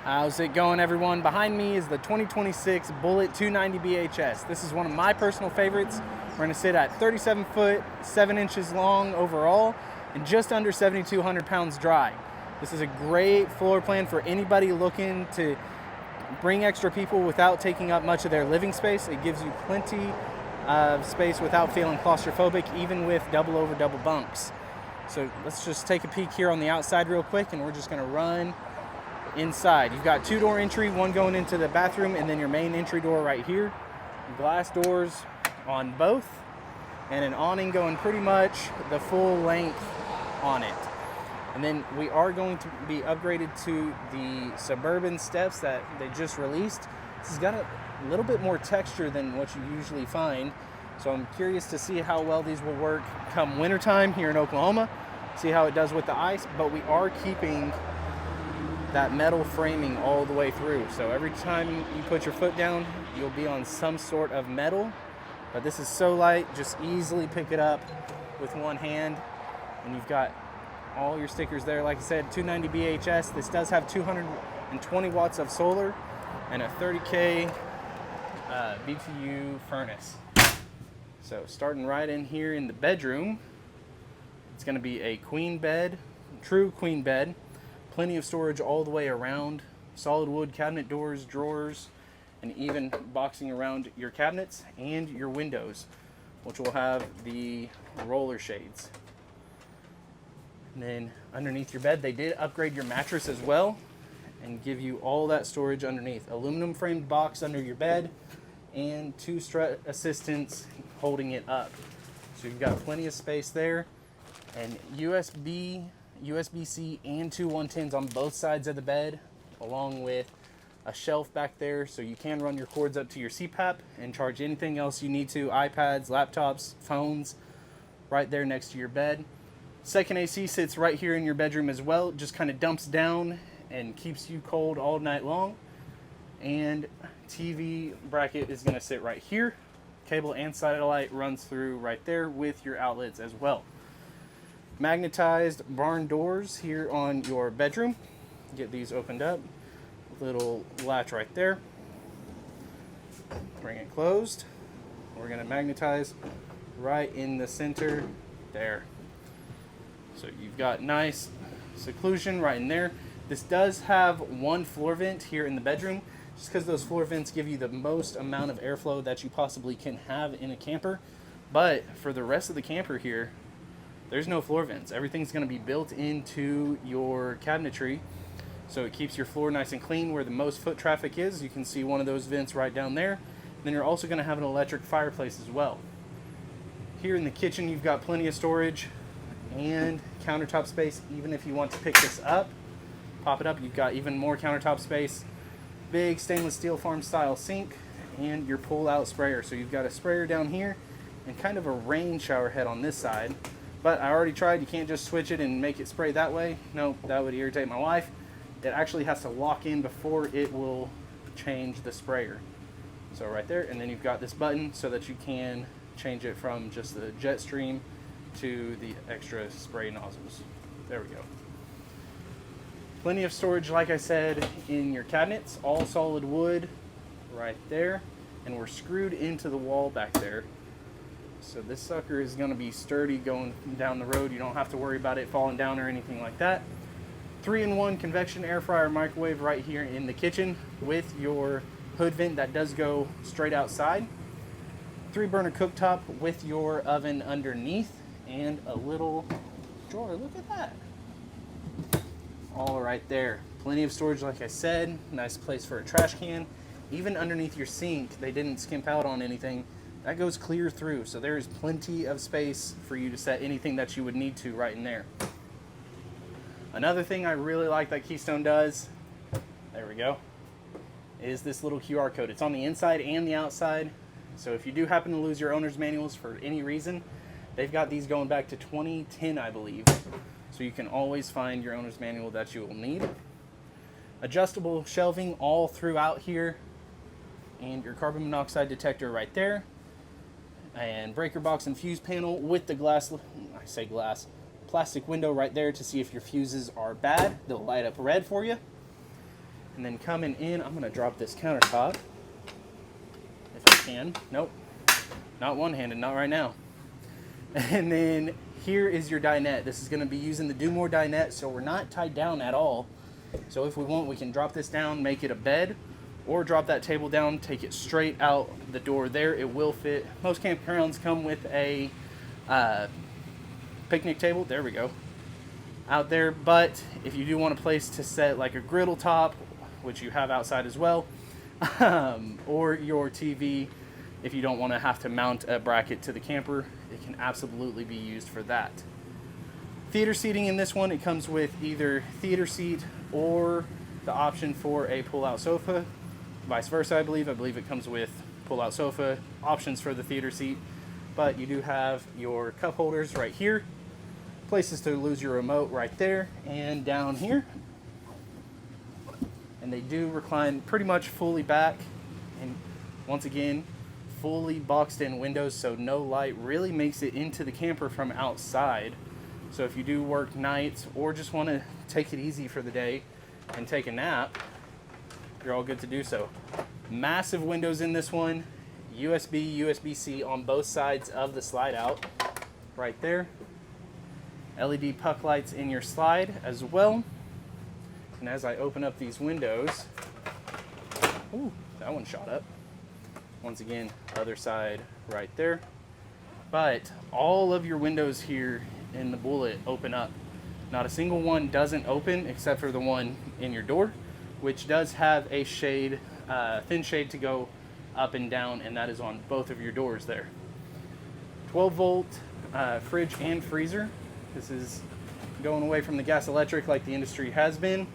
How's it going, everyone? Behind me is the 2026 Bullet 290 BHS. This is one of my personal favorites. We're going to sit at 37 foot, 7 inches long overall, and just under 7,200 pounds dry. This is a great floor plan for anybody looking to bring extra people without taking up much of their living space. It gives you plenty of space without feeling claustrophobic, even with double over double bunks. So let's just take a peek here on the outside real quick, and we're just going to run inside. You've got 2-door entry, one going into the bathroom, and then your main entry door right here. Glass doors on both, and an awning going pretty much the full length on it. And then we are going to be upgraded to the Suburban steps that they just released. This has got a little bit more texture than what you usually find, so I'm curious to see how well these will work come wintertime here in Oklahoma, see how it does with the ice. But we are keeping that metal framing all the way through, so every time you put your foot down, you'll be on some sort of metal. But this is so light, just easily pick it up with one hand, and you've got all your stickers there. Like I said, 290 BHS. This does have 220 watts of solar and a 30K BTU furnace. So starting right in here in the bedroom, it's going to be a queen bed, true queen bed. Plenty of storage all the way around, solid wood cabinet doors, drawers, and even boxing around your cabinets and your windows, which will have the roller shades. And then underneath your bed, they did upgrade your mattress as well and give you all that storage underneath. Aluminum framed box under your bed and 2 strut assistants holding it up. So you've got plenty of space there, and USB-C and 2 110s on both sides of the bed, along with a shelf back there, so you can run your cords up to your CPAP and charge anything else you need to, iPads, laptops, phones, right there next to your bed. Second AC sits right here in your bedroom as well. It just kind of dumps down and keeps you cold all night long. And TV bracket is going to sit right here. Cable and satellite runs through right there with your outlets as well. Magnetized barn doors here on your bedroom. Get these opened up. Little latch right there. Bring it closed. We're going to magnetize right in the center there. So you've got nice seclusion right in there. This does have 1 floor vent here in the bedroom, just because those floor vents give you the most amount of airflow that you possibly can have in a camper. But for the rest of the camper here, there's no floor vents. Everything's going to be built into your cabinetry, so it keeps your floor nice and clean where the most foot traffic is. You can see one of those vents right down there. Then you're also going to have an electric fireplace as well. Here in the kitchen, you've got plenty of storage and countertop space. Even if you want to pick this up, pop it up, you've got even more countertop space. Big stainless steel farm style sink and your pull out sprayer. So you've got a sprayer down here and kind of a rain shower head on this side. But I already tried, you can't just switch it and make it spray that way. No, that would irritate my wife. It actually has to lock in before it will change the sprayer. So right there, and then you've got this button so that you can change it from just the jet stream to the extra spray nozzles. There we go. Plenty of storage, like I said, in your cabinets, all solid wood right there, and we're screwed into the wall back there. So this sucker is going to be sturdy going down the road. You don't have to worry about it falling down or anything like that. 3-in-1 convection air fryer microwave right here in the kitchen with your hood vent that does go straight outside. 3-burner cooktop with your oven underneath and a little drawer. Look at that. All right there. Plenty of storage, like I said. Nice place for a trash can. Even underneath your sink, they didn't skimp out on anything. That goes clear through, so there is plenty of space for you to set anything that you would need to right in there. Another thing I really like that Keystone does, there we go, is this little QR code. It's on the inside and the outside, so if you do happen to lose your owner's manuals for any reason, they've got these going back to 2010, I believe, so you can always find your owner's manual that you will need. Adjustable shelving all throughout here, and your carbon monoxide detector right there. And breaker box and fuse panel with the plastic window right there to see if your fuses are bad. They'll light up red for you. And then coming in, I'm gonna drop this countertop if I can. Nope, not one-handed, not right now. And then here is your dinette. This is gonna be using the Do More dinette, so we're not tied down at all. So if we want, we can drop this down, make it a bed, or drop that table down, take it straight out the door there. It will fit. Most campgrounds come with a picnic table. There we go. Out there, but if you do want a place to set like a griddle top, which you have outside as well, or your TV, if you don't want to have to mount a bracket to the camper, it can absolutely be used for that. Theater seating in this one, it comes with either theater seat or the option for a pull-out sofa. Vice versa, I believe. I believe it comes with pull-out sofa options for the theater seat, but you do have your cup holders right here, places to lose your remote right there, and down here. And they do recline pretty much fully back, and once again, fully boxed in windows, so no light really makes it into the camper from outside. So if you do work nights or just want to take it easy for the day and take a nap, you're all good to do so. Massive windows in this one, USB, USB-C on both sides of the slide out right there. LED puck lights in your slide as well. And as I open up these windows, ooh, that one shot up. Once again, other side right there. But all of your windows here in the Bullet open up. Not a single one doesn't open except for the one in your door, which does have a shade, thin shade to go up and down, and that is on both of your doors there. 12 volt fridge and freezer. This is going away from the gas electric like the industry has been.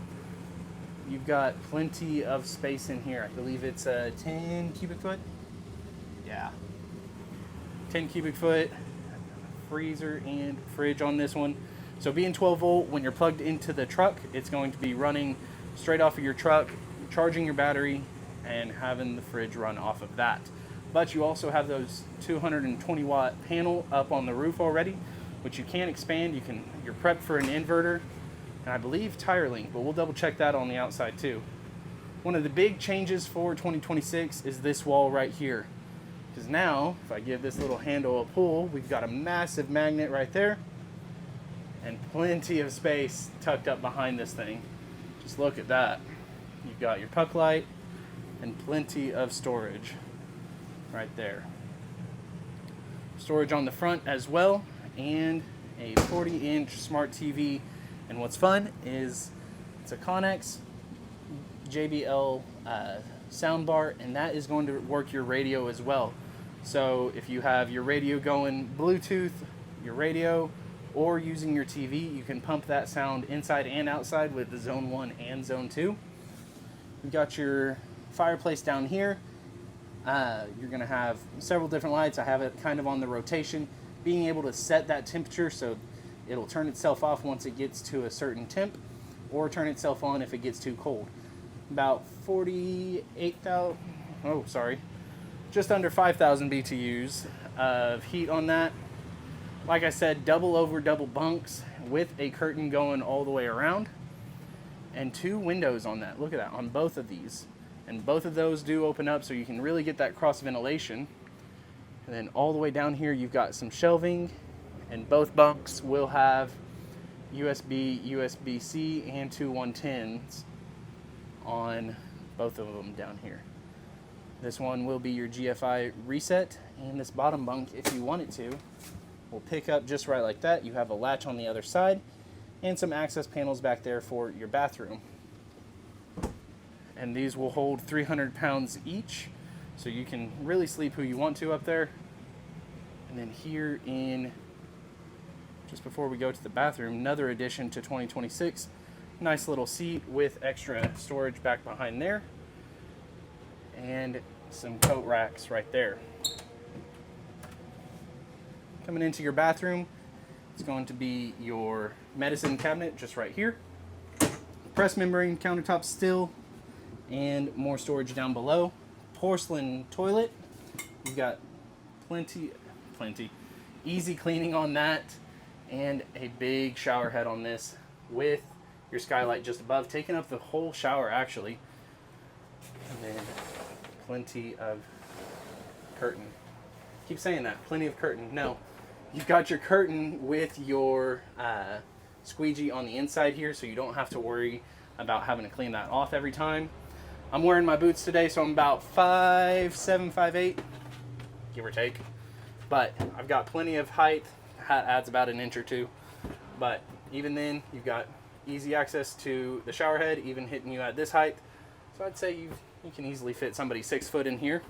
You've got plenty of space in here. I believe it's a 10 cubic foot. Yeah. 10 cubic foot freezer and fridge on this one. So being 12 volt, when you're plugged into the truck, it's going to be running straight off of your truck, charging your battery, and having the fridge run off of that. But you also have those 220 watt panel up on the roof already, which you can expand. You're prepped for an inverter, and I believe tire link, but we'll double check that on the outside too. One of the big changes for 2026 is this wall right here. Because now, if I give this little handle a pull, we've got a massive magnet right there, and plenty of space tucked up behind this thing. Just look at that. You've got your puck light and plenty of storage right there. Storage on the front as well, and a 40-inch smart TV. And what's fun is it's a Connex JBL soundbar, and that is going to work your radio as well. So if you have your radio going Bluetooth, your radio, or using your TV, you can pump that sound inside and outside with the Zone 1 and Zone 2. We've got your fireplace down here. You're going to have several different lights. I have it kind of on the rotation, being able to set that temperature so it'll turn itself off once it gets to a certain temp, or turn itself on if it gets too cold. About 48,000, just under 5,000 BTUs of heat on that. Like I said, double over double bunks with a curtain going all the way around, and 2 windows on that. Look at that, on both of these. And both of those do open up so you can really get that cross ventilation. And then all the way down here, you've got some shelving, and both bunks will have USB, USB-C, and 2 110s on both of them down here. This one will be your GFI reset, and this bottom bunk, if you want it to, will pick up just right like that. You have a latch on the other side, and some access panels back there for your bathroom. And these will hold 300 pounds each, so you can really sleep who you want to up there. And then here in, just before we go to the bathroom, another addition to 2026, nice little seat with extra storage back behind there, and some coat racks right there. Coming into your bathroom, it's going to be your medicine cabinet just right here. Press membrane countertop still, and more storage down below. Porcelain toilet. You've got plenty, easy cleaning on that, and a big shower head on this with your skylight just above, taking up the whole shower actually. And then plenty of curtain. Keep saying that, plenty of curtain. No, you've got your curtain with your squeegee on the inside here, so you don't have to worry about having to clean that off every time. I'm wearing my boots today, so I'm about 5'7", 5'8", give or take. But I've got plenty of height. Hat adds about an inch or two. But even then, you've got easy access to the shower head, even hitting you at this height. So I'd say you can easily fit somebody 6 foot in here.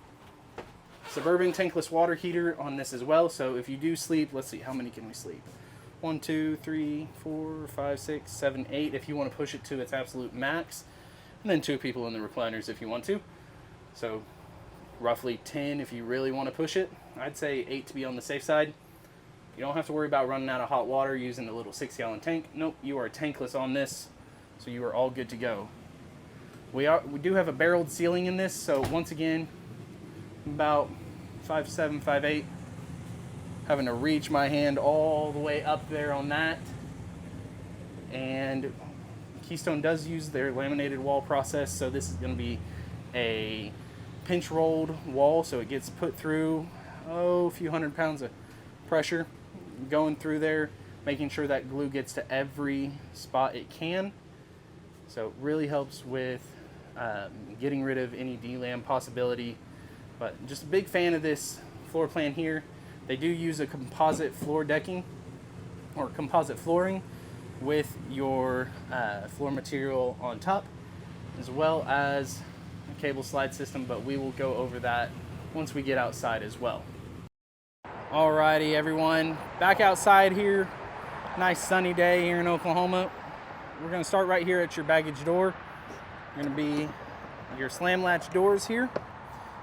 Suburban tankless water heater on this as well. So if you do sleep, let's see, how many can we sleep? 1, 2, 3, 4, 5, 6, 7, 8. If you want to push it to its absolute max. And then 2 people in the recliners if you want to. So roughly 10 if you really want to push it. I'd say 8 to be on the safe side. You don't have to worry about running out of hot water using the little 6-gallon tank. Nope, you are tankless on this, so you are all good to go. We do have a barreled ceiling in this, so once again, about 5'7", 5'8". Having to reach my hand all the way up there on that. And Keystone does use their laminated wall process, so this is going to be a pinch rolled wall, so it gets put through a few hundred pounds of pressure going through there, making sure that glue gets to every spot it can. So it really helps with getting rid of any delam possibility. But just a big fan of this floor plan here. They do use a composite floor decking or composite flooring with your floor material on top, as well as a cable slide system, but we will go over that once we get outside as well. Alrighty everyone, back outside here. Nice sunny day here in Oklahoma. We're going to start right here at your baggage door. Going to be your slam latch doors here.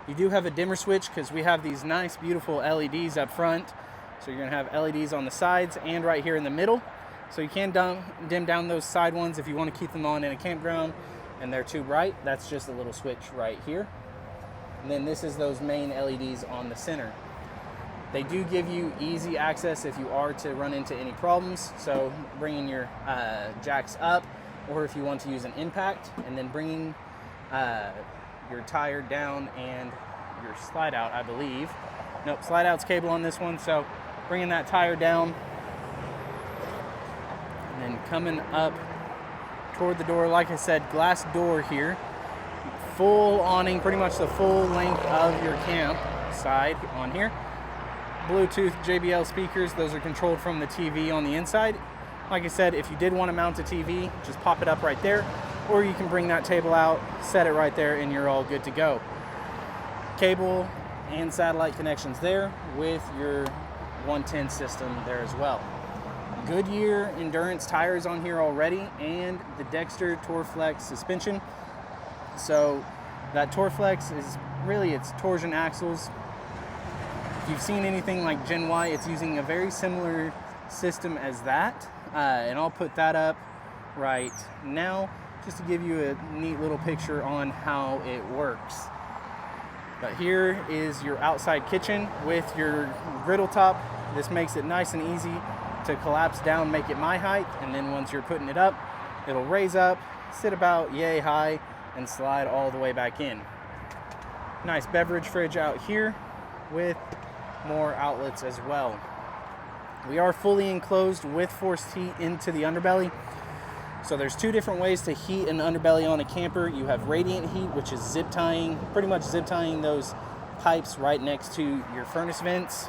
You do have a dimmer switch because we have these nice beautiful LEDs up front. So you're going to have LEDs on the sides and right here in the middle. So you can dim down those side ones if you want to keep them on in a campground and they're too bright. That's just a little switch right here. And then this is those main LEDs on the center. They do give you easy access if you are to run into any problems. So bringing your jacks up, or if you want to use an impact, and then bringing your tire down and your slide out, I believe. Nope, slide out's cable on this one. So bringing that tire down and then coming up toward the door. Like I said, glass door here, full awning, pretty much the full length of your camp side on here. Bluetooth JBL speakers, those are controlled from the TV on the inside. Like I said, if you did want to mount a TV, just pop it up right there, or you can bring that table out, set it right there, and you're all good to go. Cable and satellite connections there with your 110 system there as well. Goodyear Endurance tires on here already, and the Dexter Torflex suspension. So that Torflex is really, it's torsion axles. If you've seen anything like Gen Y, it's using a very similar system as that. And I'll put that up right now just to give you a neat little picture on how it works. But here is your outside kitchen with your griddle top. This makes it nice and easy to collapse down, make it my height. And then once you're putting it up, it'll raise up, sit about yay high, and slide all the way back in. Nice beverage fridge out here with more outlets as well. We are fully enclosed with forced heat into the underbelly. So there's 2 different ways to heat an underbelly on a camper. You have radiant heat, which is zip tying, pretty much zip tying those pipes right next to your furnace vents.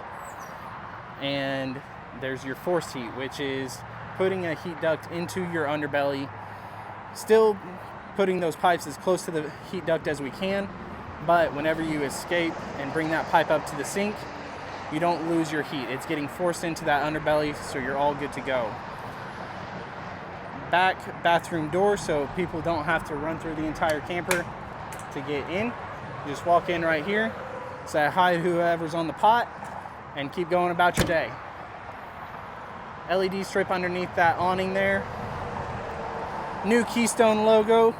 And there's your forced heat, which is putting a heat duct into your underbelly, still putting those pipes as close to the heat duct as we can, but whenever you escape and bring that pipe up to the sink, you don't lose your heat. It's getting forced into that underbelly, so you're all good to go. Back bathroom door, so people don't have to run through the entire camper to get in. You just walk in right here, say hi to whoever's on the pot, and keep going about your day. LED strip underneath that awning there. New Keystone logo.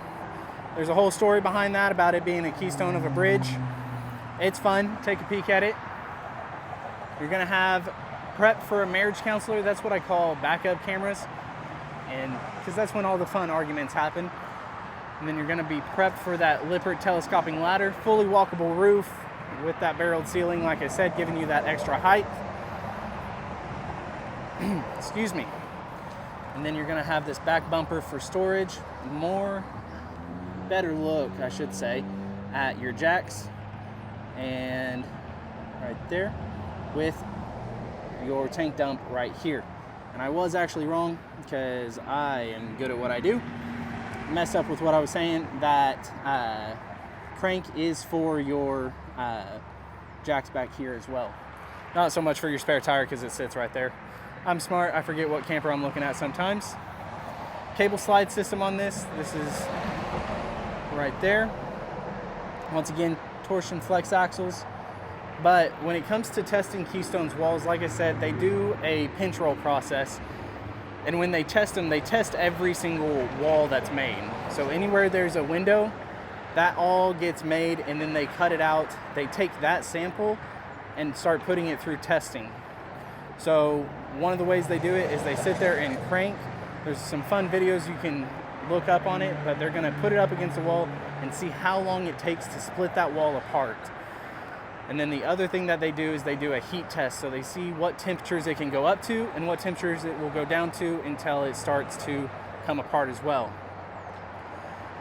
There's a whole story behind that about it being a keystone of a bridge. It's fun. Take a peek at it. You're going to have prep for a marriage counselor. That's what I call backup cameras. and because that's when all the fun arguments happen. And then you're going to be prepped for that Lippert telescoping ladder, fully walkable roof with that barreled ceiling, like I said, giving you that extra height. Excuse me. And then you're going to have this back bumper for storage, better look, I should say, at your jacks, and right there with your tank dump right here. And I was actually wrong, because I am good at what I do. Messed up with what I was saying. That crank is for your jacks back here as well. Not so much for your spare tire, because it sits right there. I'm smart, I forget what camper I'm looking at sometimes. Cable slide system on this. This is right there. Once again, torsion flex axles. But when it comes to testing Keystone's walls, like I said, they do a pinch roll process. And when they test them, they test every single wall that's made. So anywhere there's a window, that all gets made, and then they cut it out. They take that sample and start putting it through testing. So one of the ways they do it is they sit there and crank. There's some fun videos you can look up on it, but they're gonna put it up against the wall and see how long it takes to split that wall apart. And then the other thing that they do is they do a heat test. So they see what temperatures it can go up to and what temperatures it will go down to until it starts to come apart as well.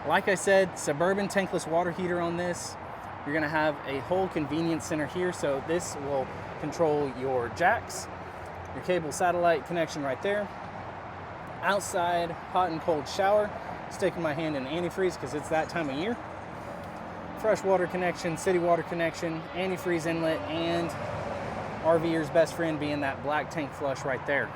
Like I said, Suburban tankless water heater on this. You're gonna have a whole convenience center here. So this will control your jacks, your cable satellite connection right there. Outside hot and cold shower. Sticking my hand in antifreeze because it's that time of year. Fresh water connection, city water connection, antifreeze inlet, and RVer's best friend being that black tank flush right there.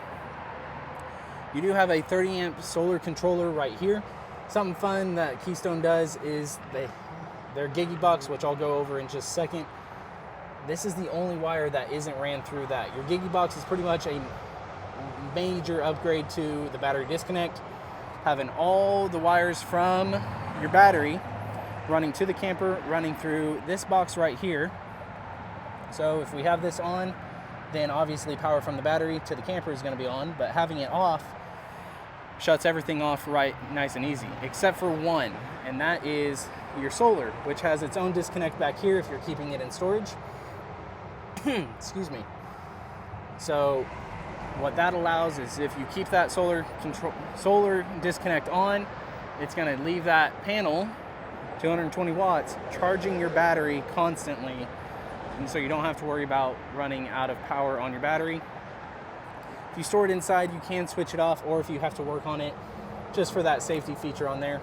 You do have a 30 amp solar controller right here. Something fun that Keystone does is their Gigi box, which I'll go over in just a second. This is the only wire that isn't ran through that. Your Gigi box is pretty much a major upgrade to the battery disconnect. Having all the wires from your battery running to the camper, running through this box right here. So if we have this on, then obviously power from the battery to the camper is going to be on, but having it off shuts everything off right nice and easy, except for one, and that is your solar, which has its own disconnect back here if you're keeping it in storage. Excuse me. So what that allows is if you keep that solar disconnect on, it's going to leave that panel 220 watts charging your battery constantly, and so you don't have to worry about running out of power on your battery. If you store it inside, you can switch it off, or if you have to work on it, just for that safety feature on there.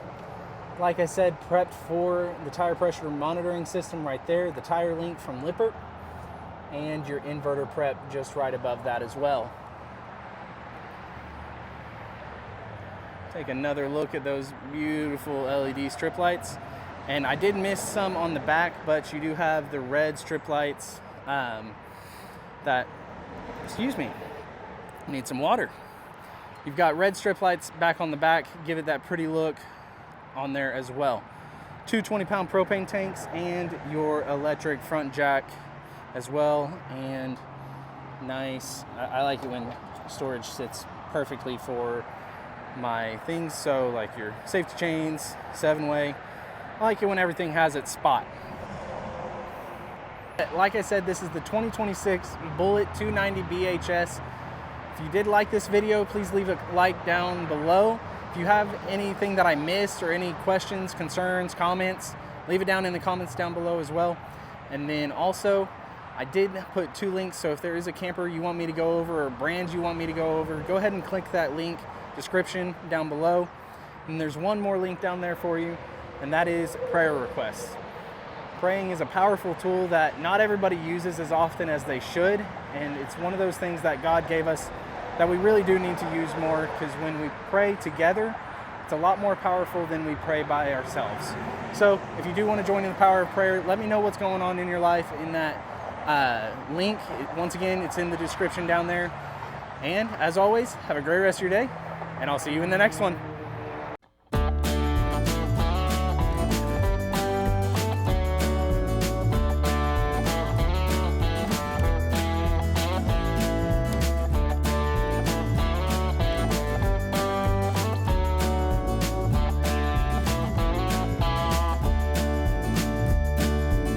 Like I said, prepped for the tire pressure monitoring system right there, the tire link from Lippert, and your inverter prep just right above that as well. Take another look at those beautiful LED strip lights. And I did miss some on the back, but you do have the red strip lights excuse me, need some water. You've got red strip lights back on the back, give it that pretty look on there as well. Two 20-pound propane tanks and your electric front jack as well. And nice, I like it when storage sits perfectly for my things. So like your safety chains, 7-way. I like it when everything has its spot. Like I said, this is the 2026 Bullet 290 BHS. If you did like this video, please leave a like down below. If you have anything that I missed or any questions, concerns, comments, leave it down in the comments down below as well. And then also, I did put 2 links, so if there is a camper you want me to go over or brands you want me to go over, go ahead and click that link, description down below. And there's one more link down there for you, and that is prayer requests. Praying is a powerful tool that not everybody uses as often as they should, and it's one of those things that God gave us that we really do need to use more, because when we pray together, it's a lot more powerful than we pray by ourselves. So if you do want to join in the power of prayer, let me know what's going on in your life in that link. Once again, it's in the description down there. And as always, have a great rest of your day, and I'll see you in the next one.